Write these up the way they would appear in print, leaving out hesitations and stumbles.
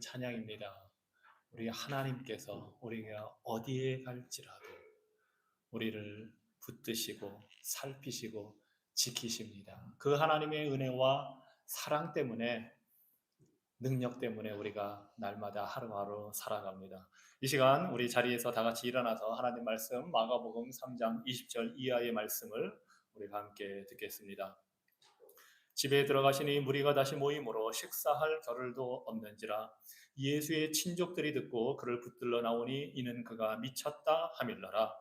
찬양입니다. 우리 하나님께서 우리가 어디에 갈지라도 우리를 붙드시고 살피시고 지키십니다. 그 하나님의 은혜와 사랑 때문에, 능력 때문에 우리가 날마다 하루하루 살아갑니다. 이 시간 우리 자리에서 다 같이 일어나서 하나님 말씀 마가복음 3장 20절 이하의 말씀을 우리가 함께 듣겠습니다. 집에 들어가시니 무리가 다시 모임으로 식사할 겨를도 없는지라. 예수의 친족들이 듣고 그를 붙들러 나오니 이는 그가 미쳤다 하밀러라.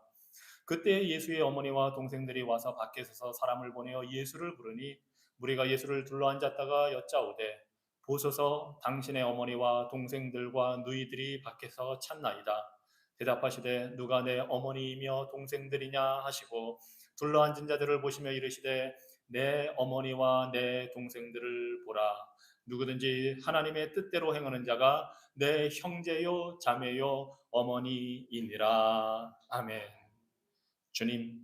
그때 예수의 어머니와 동생들이 와서 밖에 서서 사람을 보내어 예수를 부르니 무리가 예수를 둘러앉았다가 여짜오되 보소서 당신의 어머니와 동생들과 누이들이 밖에서 찾나이다. 대답하시되 누가 내 어머니이며 동생들이냐 하시고 둘러앉은 자들을 보시며 이르시되 내 어머니와 내 동생들을 보라. 누구든지 하나님의 뜻대로 행하는 자가 내 형제요 자매요 어머니이니라. 아멘. 주님,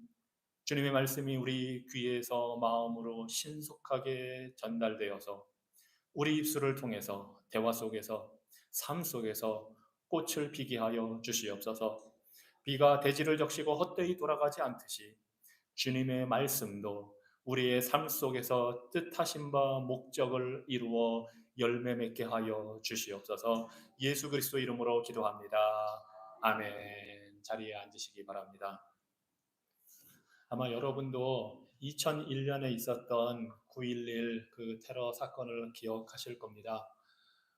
주님의 말씀이 우리 귀에서 마음으로 신속하게 전달되어서 우리 입술을 통해서 대화 속에서 삶 속에서 꽃을 피게 하여 주시옵소서. 비가 대지를 적시고 헛되이 돌아가지 않듯이 주님의 말씀도 우리의 삶 속에서 뜻하신 바 목적을 이루어 열매 맺게 하여 주시옵소서. 예수 그리스도 이름으로 기도합니다. 아멘. 자리에 앉으시기 바랍니다. 아마 여러분도 2001년에 있었던 9.11 그 테러 사건을 기억하실 겁니다.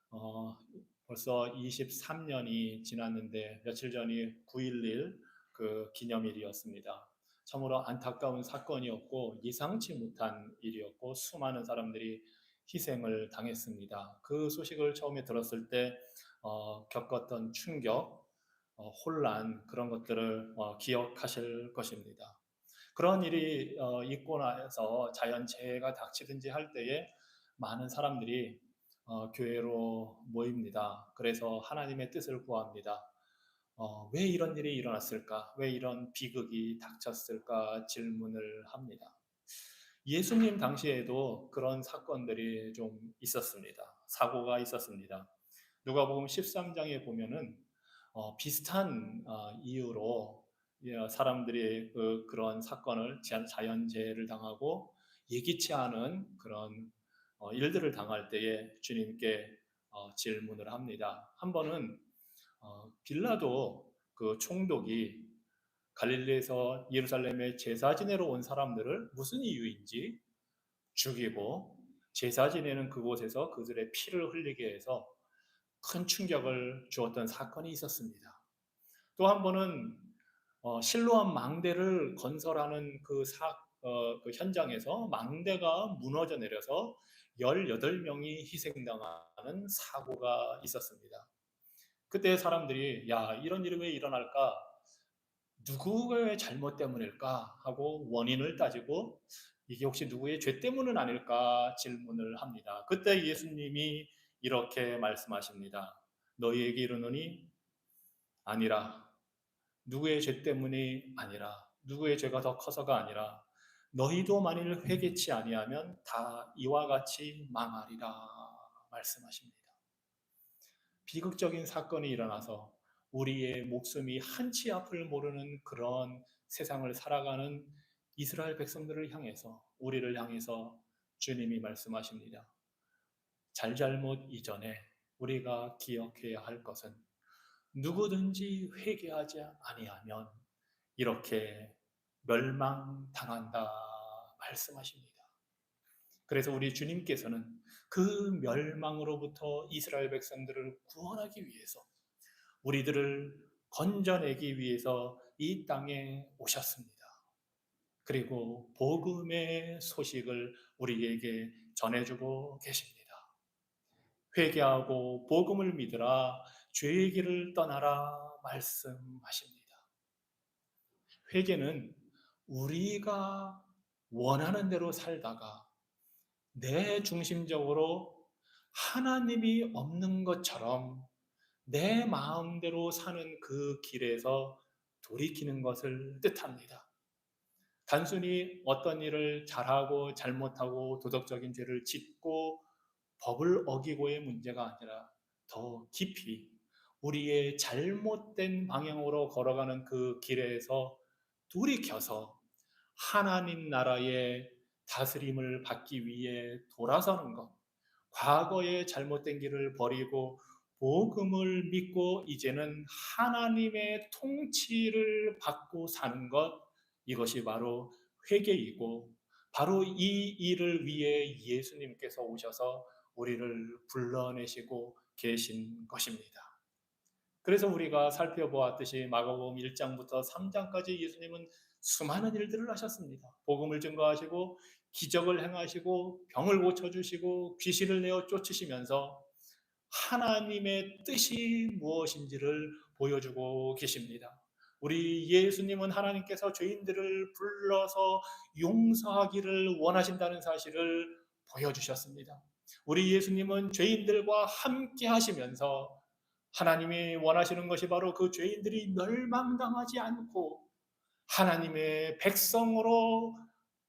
어, 벌써 23년이 지났는데 며칠 전이 9.11 그 기념일이었습니다. 참으로 안타까운 사건이었고 예상치 못한 일이었고 수많은 사람들이 희생을 당했습니다. 그 소식을 처음에 들었을 때 겪었던 충격, 혼란 그런 것들을 기억하실 것입니다. 그런 일이 있고 나서 자연재해가 닥치든지 할 때에 많은 사람들이 교회로 모입니다. 그래서 하나님의 뜻을 구합니다. 왜 이런 일이 일어났을까? 왜 이런 비극이 닥쳤을까? 질문을 합니다. 예수님 당시에도 그런 사건들이 좀 있었습니다. 사고가 있었습니다. 누가복음 13장에 보면은 비슷한 이유로 사람들이 그런 사건을 자연재해를 당하고 예기치 않은 그런 일들을 당할 때에 주님께 질문을 합니다. 한 번은 빌라도 그 총독이 갈릴리에서 예루살렘에 제사 지내러 온 사람들을 무슨 이유인지 죽이고 제사 지내는 그곳에서 그들의 피를 흘리게 해서 큰 충격을 주었던 사건이 있었습니다. 또 한 번은 실로암 망대를 건설하는 그 현장에서 망대가 무너져 내려서 18명이 희생당하는 사고가 있었습니다. 그때 사람들이 야, 이런 일이 왜 일어날까? 누구의 잘못 때문일까? 하고 원인을 따지고 이게 혹시 누구의 죄 때문은 아닐까 질문을 합니다. 그때 예수님이 이렇게 말씀하십니다. 너희에게 이르노니 아니라, 누구의 죄 때문이 아니라, 누구의 죄가 더 커서가 아니라 너희도 만일 회개치 아니하면 다 이와 같이 망하리라 말씀하십니다. 비극적인 사건이 일어나서 우리의 목숨이 한치 앞을 모르는 그런 세상을 살아가는 이스라엘 백성들을 향해서, 우리를 향해서 주님이 말씀하십니다. 잘잘못 이전에 우리가 기억해야 할 것은 누구든지 회개하지 아니하면 이렇게 멸망당한다 말씀하십니다. 그래서 우리 주님께서는 그 멸망으로부터 이스라엘 백성들을 구원하기 위해서, 우리들을 건져내기 위해서 이 땅에 오셨습니다. 그리고 복음의 소식을 우리에게 전해주고 계십니다. 회개하고 복음을 믿으라, 죄의 길을 떠나라 말씀하십니다. 회개는 우리가 원하는 대로 살다가 내 중심적으로 하나님이 없는 것처럼 내 마음대로 사는 그 길에서 돌이키는 것을 뜻합니다. 단순히 어떤 일을 잘하고 잘못하고 도덕적인 죄를 짓고 법을 어기고의 문제가 아니라 더 깊이 우리의 잘못된 방향으로 걸어가는 그 길에서 돌이켜서 하나님 나라의 다스림을 받기 위해 돌아서는 것, 과거의 잘못된 길을 버리고 복음을 믿고 이제는 하나님의 통치를 받고 사는 것, 이것이 바로 회개이고 바로 이 일을 위해 예수님께서 오셔서 우리를 불러내시고 계신 것입니다. 그래서 우리가 살펴보았듯이 마가복음 1장부터 3장까지 예수님은 수많은 일들을 하셨습니다. 복음을 증거하시고 기적을 행하시고 병을 고쳐주시고 귀신을 내어 쫓으시면서 하나님의 뜻이 무엇인지를 보여주고 계십니다. 우리 예수님은 하나님께서 죄인들을 불러서 용서하기를 원하신다는 사실을 보여주셨습니다. 우리 예수님은 죄인들과 함께 하시면서 하나님이 원하시는 것이 바로 그 죄인들이 멸망당하지 않고 하나님의 백성으로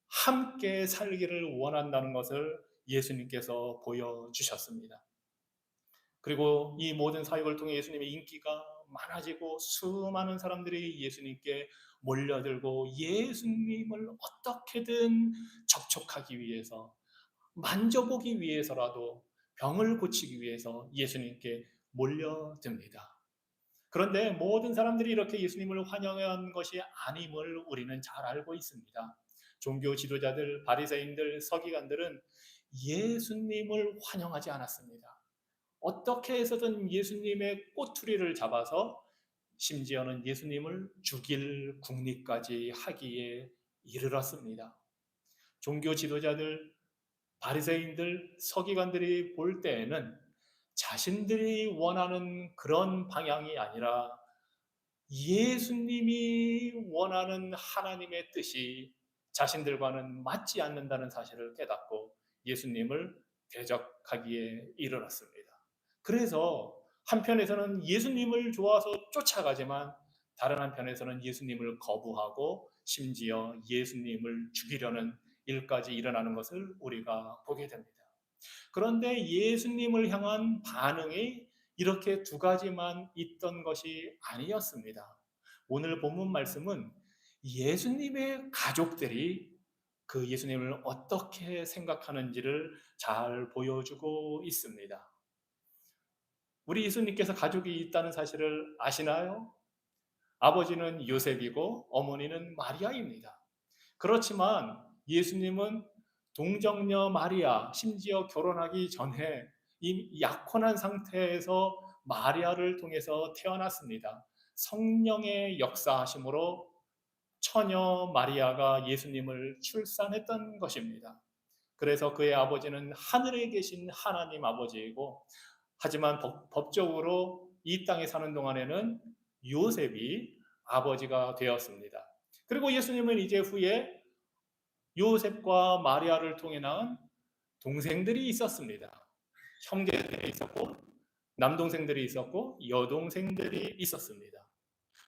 함께 살기를 원한다는 것을 예수님께서 보여주셨습니다. 그리고 이 모든 사역을 통해 예수님의 인기가 많아지고 수많은 사람들이 예수님께 몰려들고 예수님을 어떻게든 접촉하기 위해서, 만져보기 위해서라도, 병을 고치기 위해서 예수님께 몰려듭니다. 그런데 모든 사람들이 이렇게 예수님을 환영한 것이 아님을 우리는 잘 알고 있습니다. 종교 지도자들, 바리새인들, 서기관들은 예수님을 환영하지 않았습니다. 어떻게 해서든 예수님의 꼬투리를 잡아서 심지어는 예수님을 죽일 궁리까지 하기에 이르렀습니다. 종교 지도자들, 바리새인들, 서기관들이 볼 때에는 자신들이 원하는 그런 방향이 아니라 예수님이 원하는 하나님의 뜻이 자신들과는 맞지 않는다는 사실을 깨닫고 예수님을 대적하기에 이르렀습니다. 그래서 한편에서는 예수님을 좋아서 쫓아가지만 다른 한편에서는 예수님을 거부하고 심지어 예수님을 죽이려는 일까지 일어나는 것을 우리가 보게 됩니다. 그런데 예수님을 향한 반응이 이렇게 두 가지만 있던 것이 아니었습니다. 오늘 본문 말씀은 예수님의 가족들이 그 예수님을 어떻게 생각하는지를 잘 보여주고 있습니다. 우리 예수님께서 가족이 있다는 사실을 아시나요? 아버지는 요셉이고 어머니는 마리아입니다. 그렇지만 예수님은 동정녀 마리아, 심지어 결혼하기 전에 이 약혼한 상태에서 마리아를 통해서 태어났습니다. 성령의 역사하심으로 처녀 마리아가 예수님을 출산했던 것입니다. 그래서 그의 아버지는 하늘에 계신 하나님 아버지이고, 하지만 법적으로 이 땅에 사는 동안에는 요셉이 아버지가 되었습니다. 그리고 예수님은 이제 후에 요셉과 마리아를 통해 낳은 동생들이 있었습니다. 형제들이 있었고 남동생들이 있었고 여동생들이 있었습니다.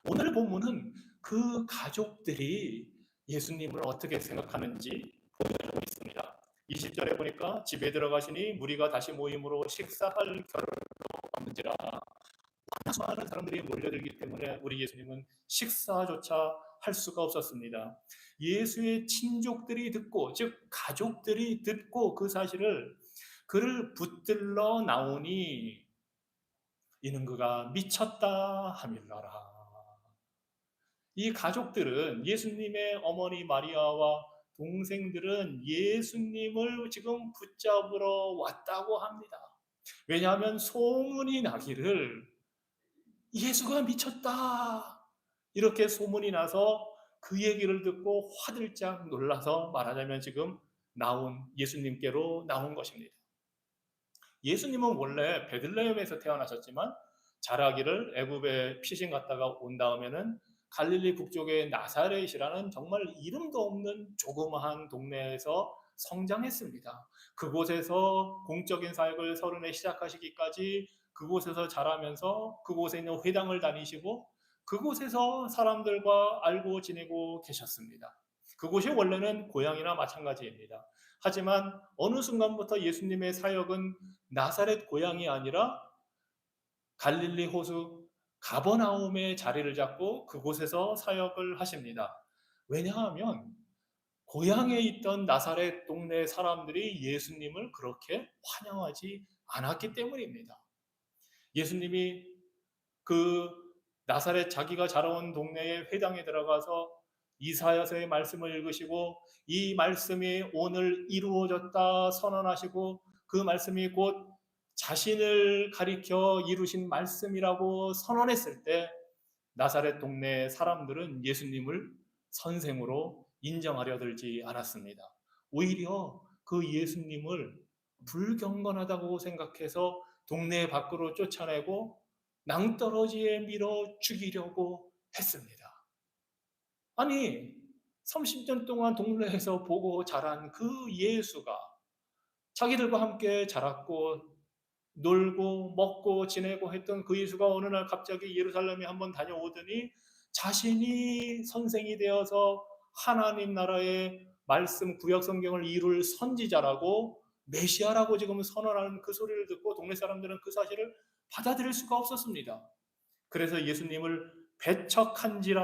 오늘 본문은 그 가족들이 예수님을 어떻게 생각하는지 보여주고 있습니다. 20절에 보니까 집에 들어가시니 무리가 다시 모임으로 식사할 겨를도 없는지라. 수많은 사람들이 몰려들기 때문에 우리 예수님은 식사조차 할 수가 없었습니다. 예수의 친족들이 듣고, 즉 가족들이 듣고 그 사실을 그를 붙들러 나오니 이는 그가 미쳤다 하밀라라. 이 가족들은, 예수님의 어머니 마리아와 동생들은 예수님을 지금 붙잡으러 왔다고 합니다. 왜냐하면 소문이 나기를 예수가 미쳤다, 이렇게 소문이 나서 그 얘기를 듣고 화들짝 놀라서, 말하자면 지금 나온 예수님께로 나온 것입니다. 예수님은 원래 베들레헴에서 태어나셨지만 자라기를 애굽에 피신 갔다가 온 다음에는 갈릴리 북쪽의 나사렛이라는 정말 이름도 없는 조그마한 동네에서 성장했습니다. 그곳에서 공적인 사역을 30에 시작하시기까지 그곳에서 자라면서 그곳에 있는 회당을 다니시고 그곳에서 사람들과 알고 지내고 계셨습니다. 그곳이 원래는 고향이나 마찬가지입니다. 하지만 어느 순간부터 예수님의 사역은 나사렛 고향이 아니라 갈릴리 호수 가버나움에 자리를 잡고 그곳에서 사역을 하십니다. 왜냐하면 고향에 있던 나사렛 동네 사람들이 예수님을 그렇게 환영하지 않았기 때문입니다. 예수님이 그 나사렛 자기가 자라온 동네의 회당에 들어가서 이사야서의 말씀을 읽으시고 이 말씀이 오늘 이루어졌다 선언하시고 그 말씀이 곧 자신을 가리켜 이루신 말씀이라고 선언했을 때 나사렛 동네 사람들은 예수님을 선생으로 인정하려 들지 않았습니다. 오히려 그 예수님을 불경건하다고 생각해서 동네 밖으로 쫓아내고 낭떠러지에 밀어 죽이려고 했습니다. 아니, 30년 동안 동네에서 보고 자란 그 예수가 자기들과 함께 자랐고 놀고 먹고 지내고 했던 그 예수가 어느 날 갑자기 예루살렘에 한번 다녀오더니 자신이 선생이 되어서 하나님 나라의 말씀 구약 성경을 이룰 선지자라고 메시아라고 지금 선언하는 그 소리를 듣고 동네 사람들은 그 사실을 받아들일 수가 없었습니다. 그래서 예수님을 배척한지라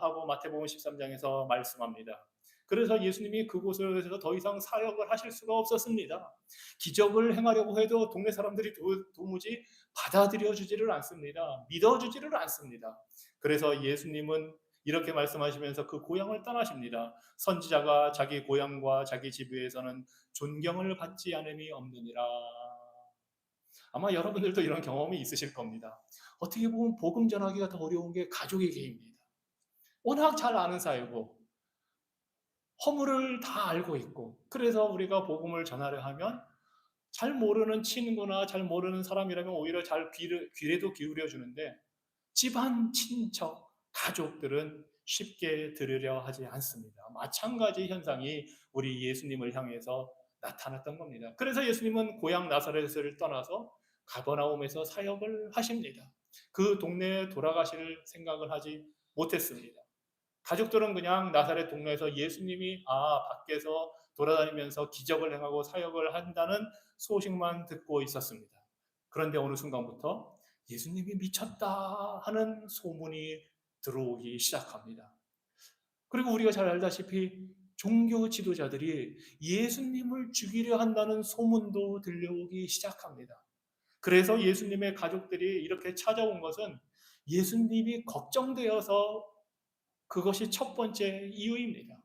하고 마태복음 13장에서 말씀합니다. 그래서 예수님이 그곳에서 더 이상 사역을 하실 수가 없었습니다. 기적을 행하려고 해도 동네 사람들이 도무지 받아들여 주지를 않습니다. 믿어 주지를 않습니다. 그래서 예수님은 이렇게 말씀하시면서 그 고향을 떠나십니다. 선지자가 자기 고향과 자기 집에서는 존경을 받지 않음이 없느니라. 아마 여러분들도 이런 경험이 있으실 겁니다. 어떻게 보면 복음 전하기가 더 어려운 게 가족에게입니다. 워낙 잘 아는 사이고 허물을 다 알고 있고 그래서 우리가 복음을 전하려 하면 잘 모르는 친구나 잘 모르는 사람이라면 오히려 잘 귀래도 기울여 주는데 집안 친척 가족들은 쉽게 들으려 하지 않습니다. 마찬가지 현상이 우리 예수님을 향해서 나타났던 겁니다. 그래서 예수님은 고향 나사렛을 떠나서 가버나움에서 사역을 하십니다. 그 동네에 돌아가실 생각을 하지 못했습니다. 가족들은 그냥 나사렛 동네에서 예수님이 밖에서 돌아다니면서 기적을 행하고 사역을 한다는 소식만 듣고 있었습니다. 그런데 어느 순간부터 예수님이 미쳤다 하는 소문이 들어오기 시작합니다. 그리고 우리가 잘 알다시피 종교 지도자들이 예수님을 죽이려 한다는 소문도 들려오기 시작합니다. 그래서 예수님의 가족들이 이렇게 찾아온 것은 예수님이 걱정되어서 그것이 첫 번째 이유입니다.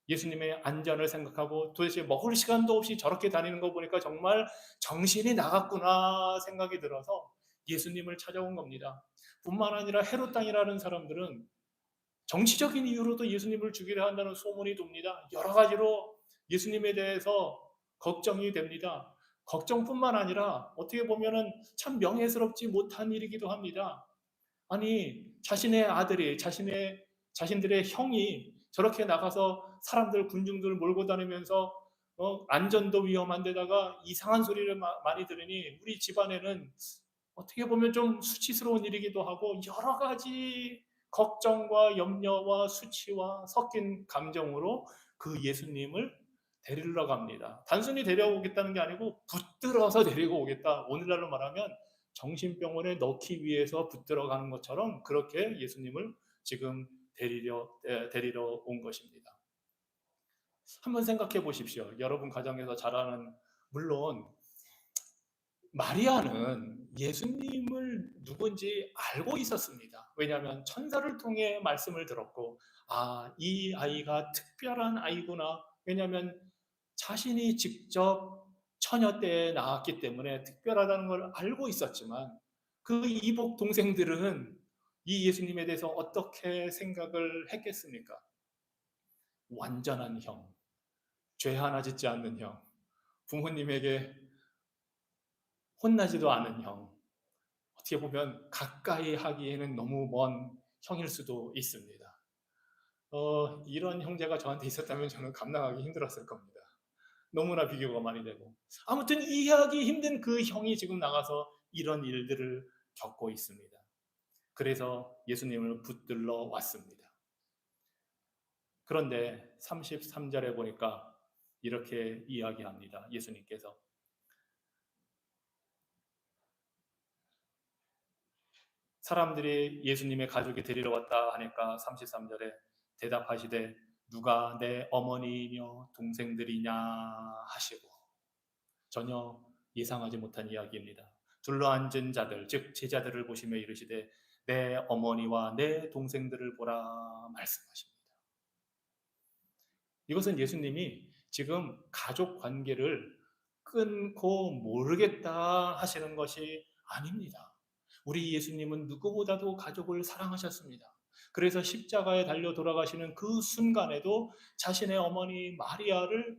예수님의 안전을 생각하고 도대체 먹을 시간도 없이 저렇게 다니는 거 보니까 정말 정신이 나갔구나 생각이 들어서 예수님을 찾아온 겁니다. 뿐만 아니라 헤롯 당이라는 사람들은 정치적인 이유로도 예수님을 죽이려 한다는 소문이 돕니다. 여러 가지로 예수님에 대해서 걱정이 됩니다. 걱정뿐만 아니라 어떻게 보면은 참 명예스럽지 못한 일이기도 합니다. 아니, 자신의 아들이, 자신들의 형이 저렇게 나가서 사람들, 군중들을 몰고 다니면서 안전도 위험한 데다가 이상한 소리를 많이 들으니 우리 집안에는 어떻게 보면 좀 수치스러운 일이기도 하고 여러 가지 걱정과 염려와 수치와 섞인 감정으로 그 예수님을 데리러 갑니다. 단순히 데려오겠다는 게 아니고 붙들어서 데리고 오겠다. 오늘날로 말하면 정신병원에 넣기 위해서 붙들어 가는 것처럼 그렇게 예수님을 지금 데리러 온 것입니다. 한번 생각해 보십시오. 여러분 가정에서 자라는 물론 마리아는 예수님을 누군지 알고 있었습니다. 왜냐하면 천사를 통해 말씀을 들었고, 이 아이가 특별한 아이구나. 왜냐하면 자신이 직접 처녀 때에 낳았기 때문에 특별하다는 걸 알고 있었지만, 그 이복 동생들은 이 예수님에 대해서 어떻게 생각을 했겠습니까? 완전한 형, 죄 하나 짓지 않는 형, 부모님에게 혼나지도 않은 형, 어떻게 보면 가까이 하기에는 너무 먼 형일 수도 있습니다. 이런 형제가 저한테 있었다면 저는 감당하기 힘들었을 겁니다. 너무나 비교가 많이 되고. 아무튼 이해하기 힘든 그 형이 지금 나가서 이런 일들을 겪고 있습니다. 그래서 예수님을 붙들러 왔습니다. 그런데 33절에 보니까 이렇게 이야기합니다. 예수님께서 사람들이 예수님의 가족이 데리러 왔다 하니까 33절에 대답하시되 누가 내 어머니이며 동생들이냐 하시고, 전혀 예상하지 못한 이야기입니다. 둘러앉은 자들, 즉 제자들을 보시며 이르시되 내 어머니와 내 동생들을 보라 말씀하십니다. 이것은 예수님이 지금 가족 관계를 끊고 모르겠다 하시는 것이 아닙니다. 우리 예수님은 누구보다도 가족을 사랑하셨습니다. 그래서 십자가에 달려 돌아가시는 그 순간에도 자신의 어머니 마리아를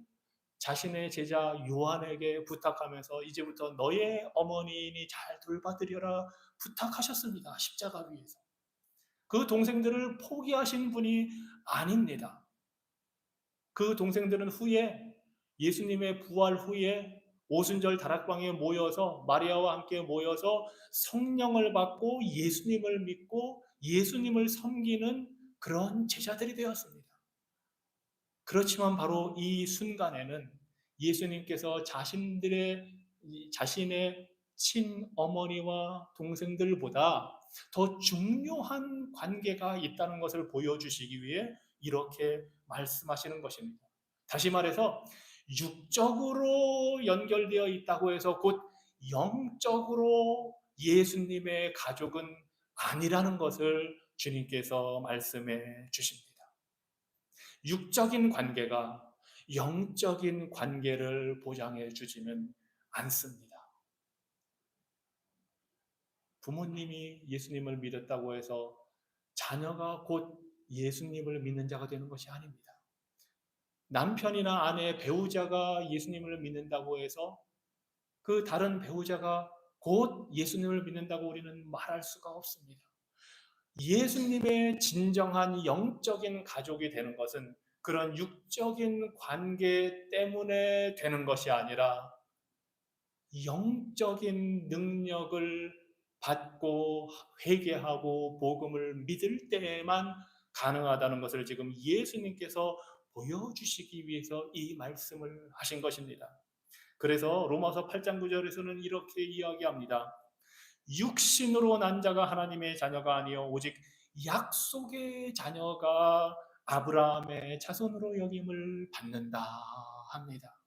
자신의 제자 요한에게 부탁하면서 이제부터 너의 어머니니 잘 돌봐드려라 부탁하셨습니다. 십자가 위에서. 그 동생들을 포기하신 분이 아닙니다. 그 동생들은 후에 예수님의 부활 후에 오순절 다락방에 모여서 마리아와 함께 모여서 성령을 받고 예수님을 믿고 예수님을 섬기는 그런 제자들이 되었습니다. 그렇지만 바로 이 순간에는 예수님께서 자신의 친어머니와 동생들보다 더 중요한 관계가 있다는 것을 보여주시기 위해 이렇게 말씀하시는 것입니다. 다시 말해서 육적으로 연결되어 있다고 해서 곧 영적으로 예수님의 가족은 아니라는 것을 주님께서 말씀해 주십니다. 육적인 관계가 영적인 관계를 보장해 주지는 않습니다. 부모님이 예수님을 믿었다고 해서 자녀가 곧 예수님을 믿는 자가 되는 것이 아닙니다. 남편이나 아내, 배우자가 예수님을 믿는다고 해서 그 다른 배우자가 곧 예수님을 믿는다고 우리는 말할 수가 없습니다. 예수님의 진정한 영적인 가족이 되는 것은 그런 육적인 관계 때문에 되는 것이 아니라 영적인 능력을 받고 회개하고 복음을 믿을 때에만 가능하다는 것을 지금 예수님께서 보여주시기 위해서 이 말씀을 하신 것입니다. 그래서 로마서 8장 9절에서는 이렇게 이야기합니다. 육신으로 난 자가 하나님의 자녀가 아니요 오직 약속의 자녀가 아브라함의 자손으로 여김을 받는다 합니다.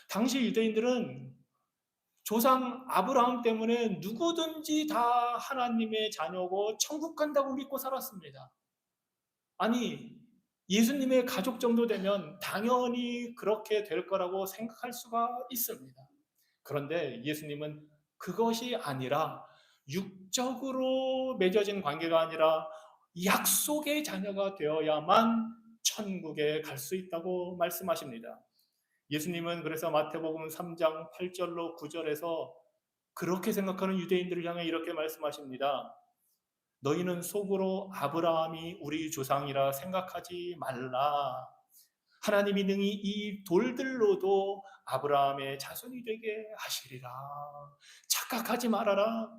당시 유대인들은 조상 아브라함 때문에 누구든지 다 하나님의 자녀고 천국 간다고 믿고 살았습니다. 아니, 예수님의 가족 정도 되면 당연히 그렇게 될 거라고 생각할 수가 있습니다. 그런데 예수님은 그것이 아니라 육적으로 맺어진 관계가 아니라 약속의 자녀가 되어야만 천국에 갈 수 있다고 말씀하십니다. 예수님은 그래서 마태복음 3장 8절로 9절에서 그렇게 생각하는 유대인들을 향해 이렇게 말씀하십니다. 너희는 속으로 아브라함이 우리 조상이라 생각하지 말라. 하나님이 능히 이 돌들로도 아브라함의 자손이 되게 하시리라. 착각하지 말아라.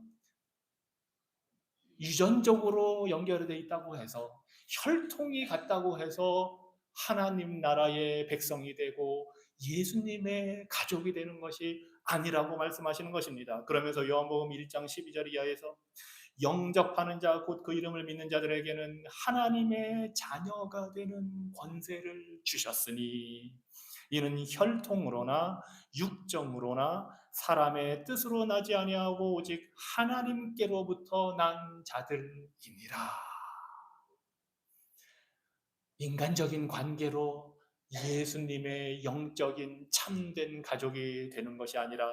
유전적으로 연결되어 있다고 해서 혈통이 같다고 해서 하나님 나라의 백성이 되고 예수님의 가족이 되는 것이 아니라고 말씀하시는 것입니다. 그러면서 요한복음 1장 12절 이하에서 영접하는 자 곧 그 이름을 믿는 자들에게는 하나님의 자녀가 되는 권세를 주셨으니 이는 혈통으로나 육정으로나 사람의 뜻으로 나지 아니하고 오직 하나님께로부터 난 자들이니라. 인간적인 관계로 예수님의 영적인 참된 가족이 되는 것이 아니라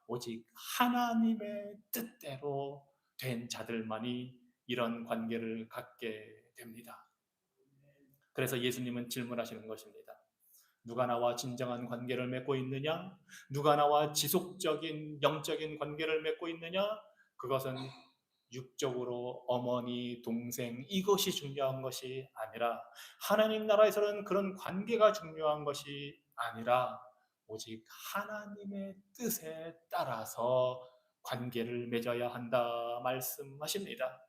오직 하나님의 뜻대로 된 자들만이 이런 관계를 갖게 됩니다. 그래서 예수님은 질문하시는 것입니다. 누가 나와 진정한 관계를 맺고 있느냐? 누가 나와 지속적인 영적인 관계를 맺고 있느냐? 그것은 육적으로 어머니, 동생 이것이 중요한 것이 아니라 하나님 나라에서는 그런 관계가 중요한 것이 아니라 오직 하나님의 뜻에 따라서 관계를 맺어야 한다 말씀하십니다.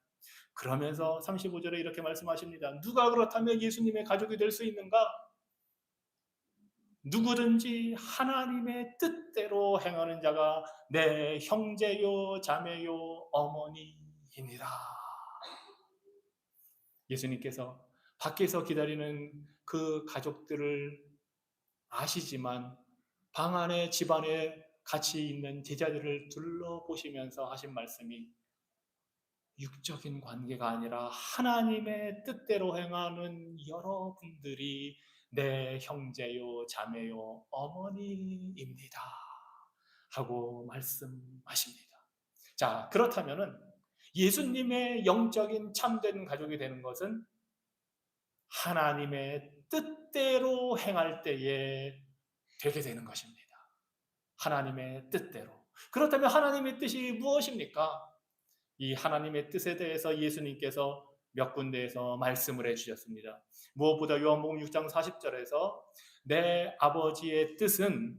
그러면서 35절에 이렇게 말씀하십니다. 누가 그렇다면 예수님의 가족이 될 수 있는가? 누구든지 하나님의 뜻대로 행하는 자가 내 형제요 자매요 어머니이니라. 예수님께서 밖에서 기다리는 그 가족들을 아시지만 방 안에 집 안에 같이 있는 제자들을 둘러보시면서 하신 말씀이 육적인 관계가 아니라 하나님의 뜻대로 행하는 여러분들이 내 형제요, 자매요, 어머니입니다. 하고 말씀하십니다. 자, 그렇다면은 예수님의 영적인 참된 가족이 되는 것은 하나님의 뜻대로 행할 때에 되게 되는 것입니다. 하나님의 뜻대로. 그렇다면 하나님의 뜻이 무엇입니까? 이 하나님의 뜻에 대해서 예수님께서 몇 군데에서 말씀을 해주셨습니다. 무엇보다 요한복음 6장 40절에서 내 아버지의 뜻은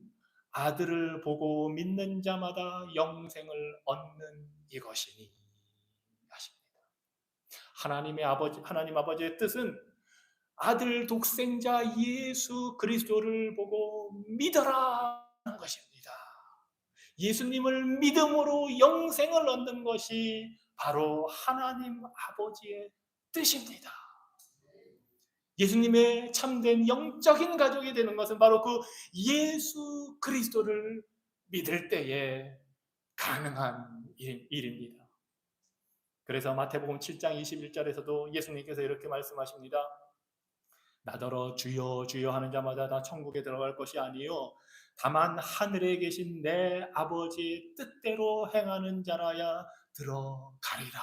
아들을 보고 믿는 자마다 영생을 얻는 이것이니 하십니다. 하나님 아버지의 뜻은 아들 독생자 예수 그리스도를 보고 믿어라 하는 것입니다. 예수님을 믿음으로 영생을 얻는 것이 바로 하나님 아버지의 뜻입니다. 예수님의 참된 영적인 가족이 되는 것은 바로 그 예수 그리스도를 믿을 때에 가능한 일입니다. 그래서 마태복음 7장 21절에서도 예수님께서 이렇게 말씀하십니다. 나더러 주여 주여 하는 자마다 다 천국에 들어갈 것이 아니요 다만 하늘에 계신 내 아버지의 뜻대로 행하는 자라야 들어가리라.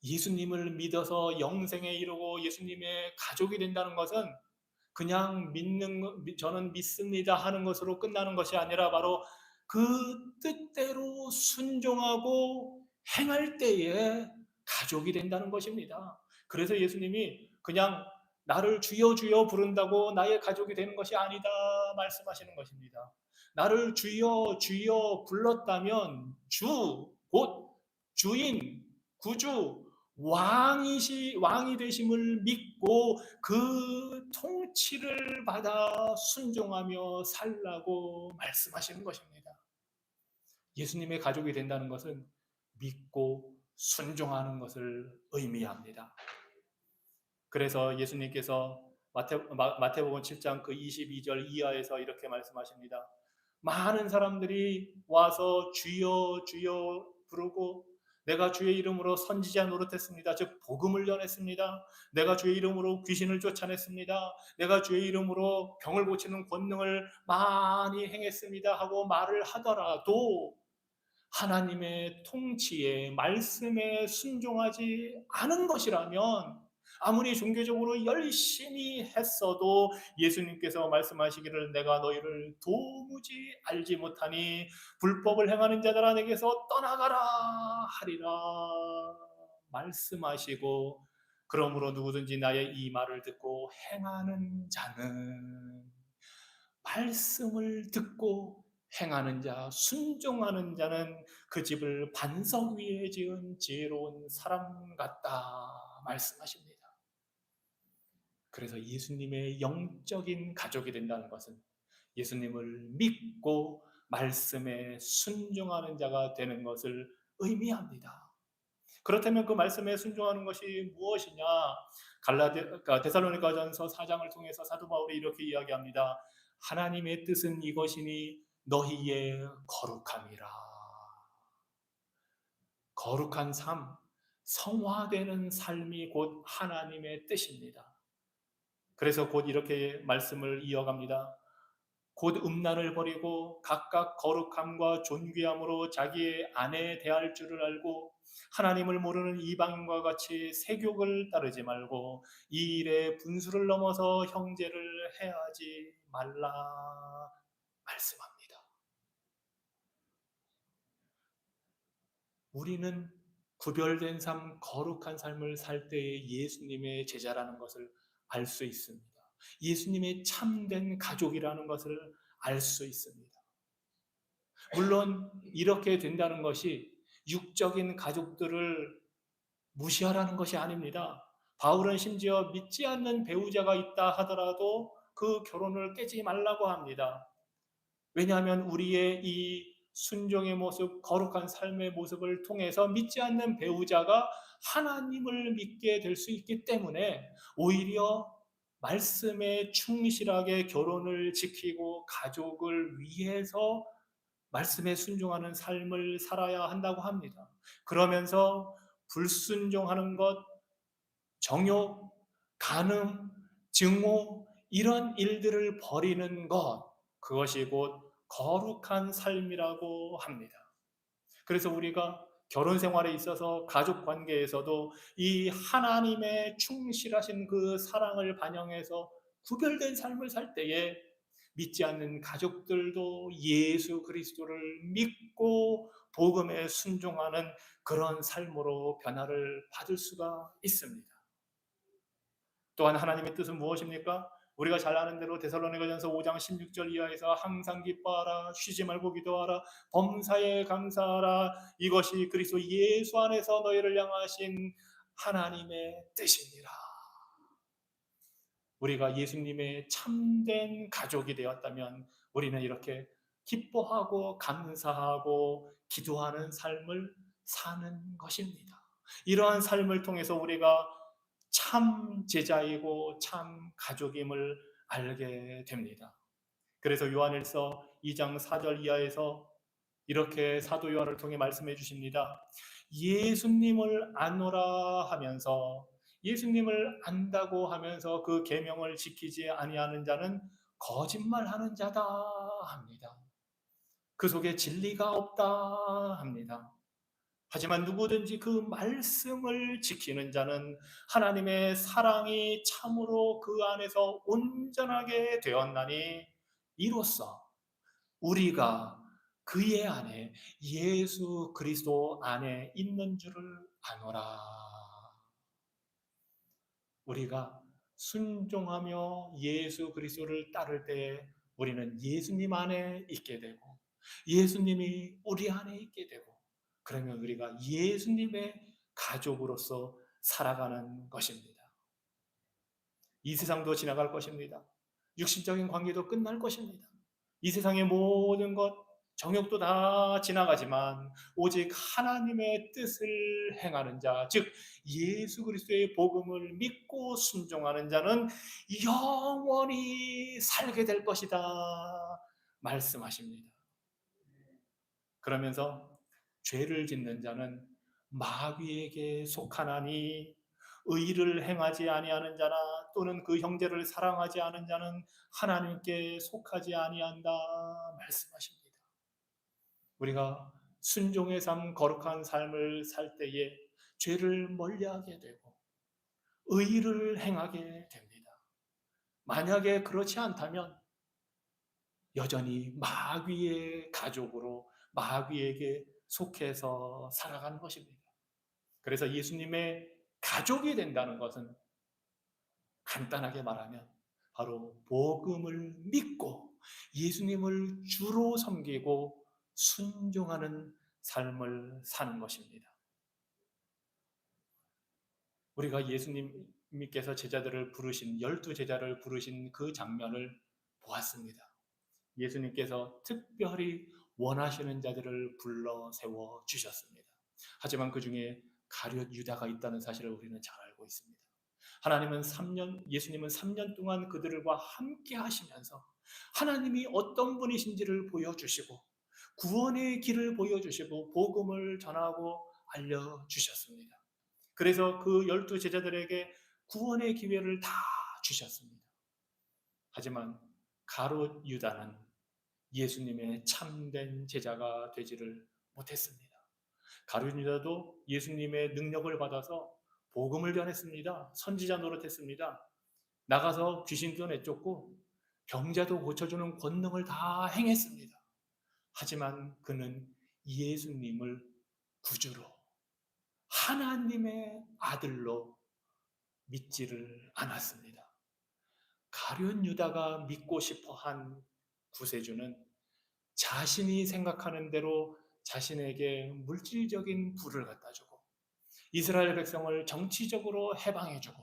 예수님을 믿어서 영생에 이르고 예수님의 가족이 된다는 것은 그냥 저는 믿습니다 하는 것으로 끝나는 것이 아니라 바로 그 뜻대로 순종하고 행할 때에 가족이 된다는 것입니다. 그래서 예수님이 그냥 나를 주여 주여 부른다고 나의 가족이 되는 것이 아니다 말씀하시는 것입니다. 나를 주여 주여 불렀다면 곧 주인, 구주, 왕이 되심을 믿고 그 통치를 받아 순종하며 살라고 말씀하시는 것입니다. 예수님의 가족이 된다는 것은 믿고 순종하는 것을 의미합니다. 그래서 예수님께서 마태복음 7장 그 22절 이하에서 이렇게 말씀하십니다. 많은 사람들이 와서 주여 주여 부르고 내가 주의 이름으로 선지자 노릇했습니다. 즉 복음을 전했습니다. 내가 주의 이름으로 귀신을 쫓아냈습니다. 내가 주의 이름으로 병을 고치는 권능을 많이 행했습니다 하고 말을 하더라도 하나님의 통치에 말씀에 순종하지 않은 것이라면 아무리 종교적으로 열심히 했어도 예수님께서 말씀하시기를 내가 너희를 도무지 알지 못하니 불법을 행하는 자들아 내게서 떠나가라 하리라 말씀하시고 그러므로 누구든지 나의 이 말을 듣고 행하는 자는 말씀을 듣고 행하는 자, 순종하는 자는 그 집을 반석 위에 지은 지혜로운 사람 같다 말씀하십니다. 그래서 예수님의 영적인 가족이 된다는 것은 예수님을 믿고 말씀에 순종하는 자가 되는 것을 의미합니다. 그렇다면 그 말씀에 순종하는 것이 무엇이냐? 데살로니가전서 4장을 통해서 사도 바울이 이렇게 이야기합니다. 하나님의 뜻은 이것이니 너희의 거룩함이라. 거룩한 삶, 성화되는 삶이 곧 하나님의 뜻입니다. 그래서 곧 이렇게 말씀을 이어갑니다. 곧 음란을 버리고 각각 거룩함과 존귀함으로 자기의 아내에 대할 줄을 알고 하나님을 모르는 이방인과 같이 세욕을 따르지 말고 이 일에 분수를 넘어서 형제를 해하지 말라 말씀합니다. 우리는 구별된 삶, 거룩한 삶을 살 때에 예수님의 제자라는 것을 알 수 있습니다. 예수님의 참된 가족이라는 것을 알 수 있습니다. 물론 이렇게 된다는 것이 육적인 가족들을 무시하라는 것이 아닙니다. 바울은 심지어 믿지 않는 배우자가 있다 하더라도 그 결혼을 깨지 말라고 합니다. 왜냐하면 우리의 이 순종의 모습, 거룩한 삶의 모습을 통해서 믿지 않는 배우자가 하나님을 믿게 될 수 있기 때문에 오히려 말씀에 충실하게 결혼을 지키고 가족을 위해서 말씀에 순종하는 삶을 살아야 한다고 합니다. 그러면서 불순종하는 것, 정욕, 간음, 증오 이런 일들을 벌이는 것, 그것이 곧 거룩한 삶이라고 합니다. 그래서 우리가 결혼 생활에 있어서 가족 관계에서도 이 하나님의 충실하신 그 사랑을 반영해서 구별된 삶을 살 때에 믿지 않는 가족들도 예수 그리스도를 믿고 복음에 순종하는 그런 삶으로 변화를 받을 수가 있습니다. 또한 하나님의 뜻은 무엇입니까? 우리가 잘 아는 대로 데살로니가전서 5장 16절 이하에서 항상 기뻐하라, 쉬지 말고 기도하라, 범사에 감사하라, 이것이 그리스도 예수 안에서 너희를 향하신 하나님의 뜻이니라. 우리가 예수님의 참된 가족이 되었다면 우리는 이렇게 기뻐하고 감사하고 기도하는 삶을 사는 것입니다. 이러한 삶을 통해서 우리가 참 제자이고 참 가족임을 알게 됩니다. 그래서 요한일서 2장 4절 이하에서 이렇게 사도 요한을 통해 말씀해 주십니다. 예수님을 아노라 하면서 예수님을 안다고 하면서 그 계명을 지키지 아니하는 자는 거짓말하는 자다 합니다. 그 속에 진리가 없다 합니다. 하지만 누구든지 그 말씀을 지키는 자는 하나님의 사랑이 참으로 그 안에서 온전하게 되었나니 이로써 우리가 그의 안에 예수 그리스도 안에 있는 줄을 아노라. 우리가 순종하며 예수 그리스도를 따를 때 우리는 예수님 안에 있게 되고 예수님이 우리 안에 있게 되고 그러면 우리가 예수님의 가족으로서 살아가는 것입니다. 이 세상도 지나갈 것입니다. 육신적인 관계도 끝날 것입니다. 이 세상의 모든 것, 정욕도 다 지나가지만 오직 하나님의 뜻을 행하는 자, 즉 예수 그리스도의 복음을 믿고 순종하는 자는 영원히 살게 될 것이다 말씀하십니다. 그러면서 죄를 짓는 자는 마귀에게 속하나니 의를 행하지 아니하는 자나 또는 그 형제를 사랑하지 않은 자는 하나님께 속하지 아니한다 말씀하십니다. 우리가 순종의 삶, 거룩한 삶을 살 때에 죄를 멀리하게 되고 의를 행하게 됩니다. 만약에 그렇지 않다면 여전히 마귀의 가족으로 마귀에게 속해서 살아가는 것입니다. 그래서 예수님의 가족이 된다는 것은 간단하게 말하면 바로 복음을 믿고 예수님을 주로 섬기고 순종하는 삶을 사는 것입니다. 우리가 예수님께서 제자들을 부르신 12제자를 부르신 그 장면을 보았습니다. 예수님께서 특별히 원하시는 자들을 불러 세워 주셨습니다. 하지만 그 중에 가룟 유다가 있다는 사실을 우리는 잘 알고 있습니다. 예수님은 3년 동안 그들과 함께 하시면서 하나님이 어떤 분이신지를 보여주시고 구원의 길을 보여주시고 복음을 전하고 알려주셨습니다. 그래서 그 12제자들에게 구원의 기회를 다 주셨습니다. 하지만 가룟 유다는 예수님의 참된 제자가 되지를 못했습니다. 가룟 유다도 예수님의 능력을 받아서 복음을 전했습니다. 선지자 노릇했습니다. 나가서 귀신도 내쫓고 병자도 고쳐주는 권능을 다 행했습니다. 하지만 그는 예수님을 구주로 하나님의 아들로 믿지를 않았습니다. 가룟 유다가 믿고 싶어 한 구세주는 자신이 생각하는 대로 자신에게 물질적인 부를 갖다 주고 이스라엘 백성을 정치적으로 해방해주고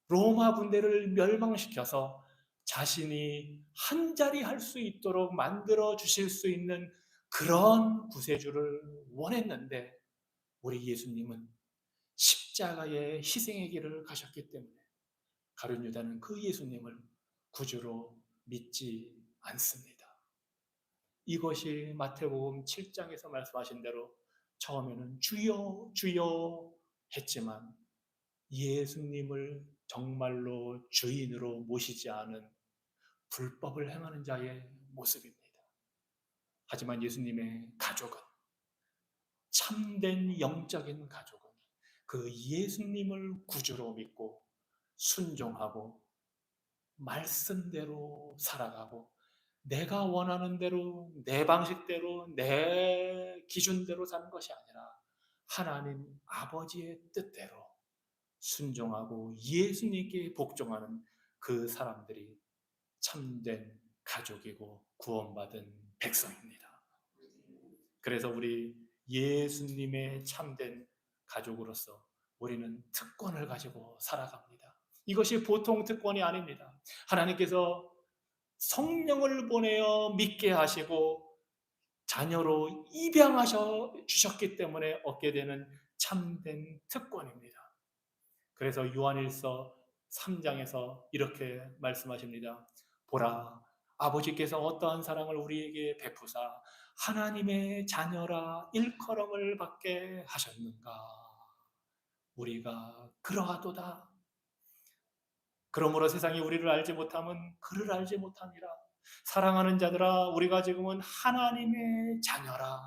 로마 군대를 멸망시켜서 자신이 한 자리 할 수 있도록 만들어 주실 수 있는 그런 구세주를 원했는데 우리 예수님은 십자가의 희생의 길을 가셨기 때문에 가룟 유다는 그 예수님을 구주로 믿지 않습니다. 이것이 마태복음 7장에서 말씀하신 대로 처음에는 주여 주여 했지만 예수님을 정말로 주인으로 모시지 않은 불법을 행하는 자의 모습입니다. 하지만 예수님의 가족은, 참된 영적인 가족은 그 예수님을 구주로 믿고 순종하고 말씀대로 살아가고 내가 원하는 대로 내 방식대로 내 기준대로 사는 것이 아니라 하나님 아버지의 뜻대로 순종하고 예수님께 복종하는 그 사람들이 참된 가족이고 구원받은 백성입니다. 그래서 우리 예수님의 참된 가족으로서 우리는 특권을 가지고 살아갑니다. 이것이 보통 특권이 아닙니다. 하나님께서 성령을 보내어 믿게 하시고 자녀로 입양하셔 주셨기 때문에 얻게 되는 참된 특권입니다. 그래서 요한일서 3장에서 이렇게 말씀하십니다. 보라, 아버지께서 어떠한 사랑을 우리에게 베푸사 하나님의 자녀라 일컬음을 받게 하셨는가. 우리가 그러하도다. 그러므로 세상이 우리를 알지 못함은 그를 알지 못함이라. 사랑하는 자들아, 우리가 지금은 하나님의 자녀라.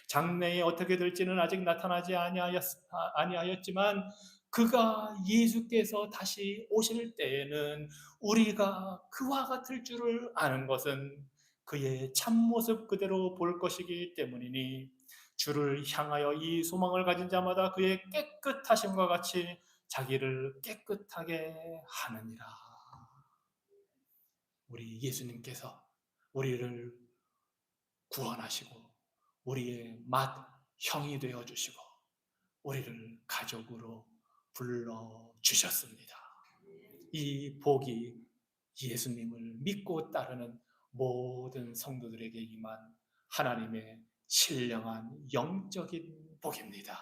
장래에 어떻게 될지는 아직 나타나지 아니하였지만 그가 예수께서 다시 오실 때에는 우리가 그와 같을 줄을 아는 것은 그의 참모습 그대로 볼 것이기 때문이니 주를 향하여 이 소망을 가진 자마다 그의 깨끗하심과 같이 자기를 깨끗하게 하느니라. 우리 예수님께서 우리를 구원하시고 우리의 맏형이 되어주시고 우리를 가족으로 불러주셨습니다. 이 복이 예수님을 믿고 따르는 모든 성도들에게 임한 하나님의 신령한 영적인 복입니다.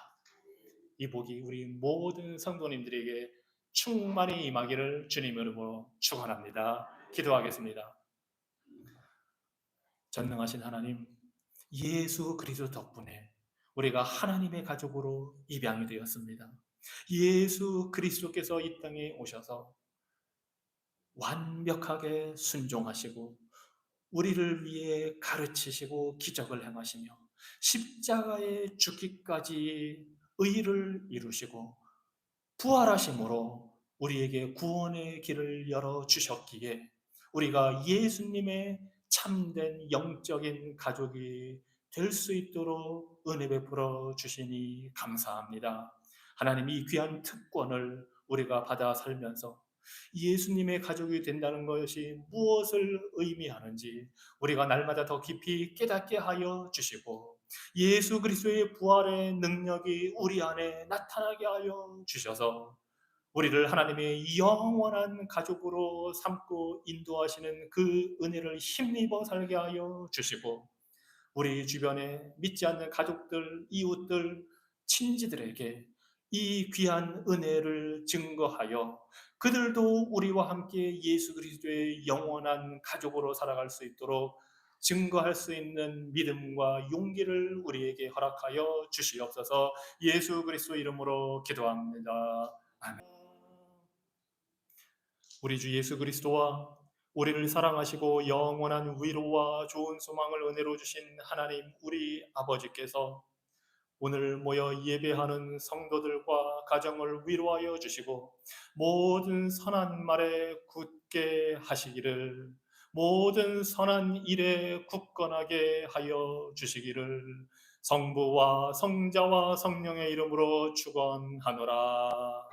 이 복이 우리 모든 성도님들에게 충만히 임하기를 주님 이름으로 축원합니다. 기도하겠습니다. 전능하신 하나님, 예수 그리스도 덕분에 우리가 하나님의 가족으로 입양이 되었습니다. 예수 그리스도께서 이 땅에 오셔서 완벽하게 순종하시고 우리를 위해 가르치시고 기적을 행하시며 십자가에 죽기까지 의를 이루시고 부활하심으로 우리에게 구원의 길을 열어주셨기에 우리가 예수님의 참된 영적인 가족이 될 수 있도록 은혜 베풀어 주시니 감사합니다. 하나님, 이 귀한 특권을 우리가 받아 살면서 예수님의 가족이 된다는 것이 무엇을 의미하는지 우리가 날마다 더 깊이 깨닫게 하여 주시고 예수 그리스도의 부활의 능력이 우리 안에 나타나게 하여 주셔서 우리를 하나님의 영원한 가족으로 삼고 인도하시는 그 은혜를 힘입어 살게 하여 주시고 우리 주변에 믿지 않는 가족들, 이웃들, 친지들에게 이 귀한 은혜를 증거하여 그들도 우리와 함께 예수 그리스도의 영원한 가족으로 살아갈 수 있도록 증거할 수 있는 믿음과 용기를 우리에게 허락하여 주시옵소서. 예수 그리스도 이름으로 기도합니다. 아멘. 우리 주 예수 그리스도와 우리를 사랑하시고 영원한 위로와 좋은 소망을 은혜로 주신 하나님 우리 아버지께서 오늘 모여 예배하는 성도들과 가정을 위로하여 주시고 모든 선한 말에 굳게 하시기를, 모든 선한 일에 굳건하게 하여 주시기를 성부와 성자와 성령의 이름으로 축원하노라.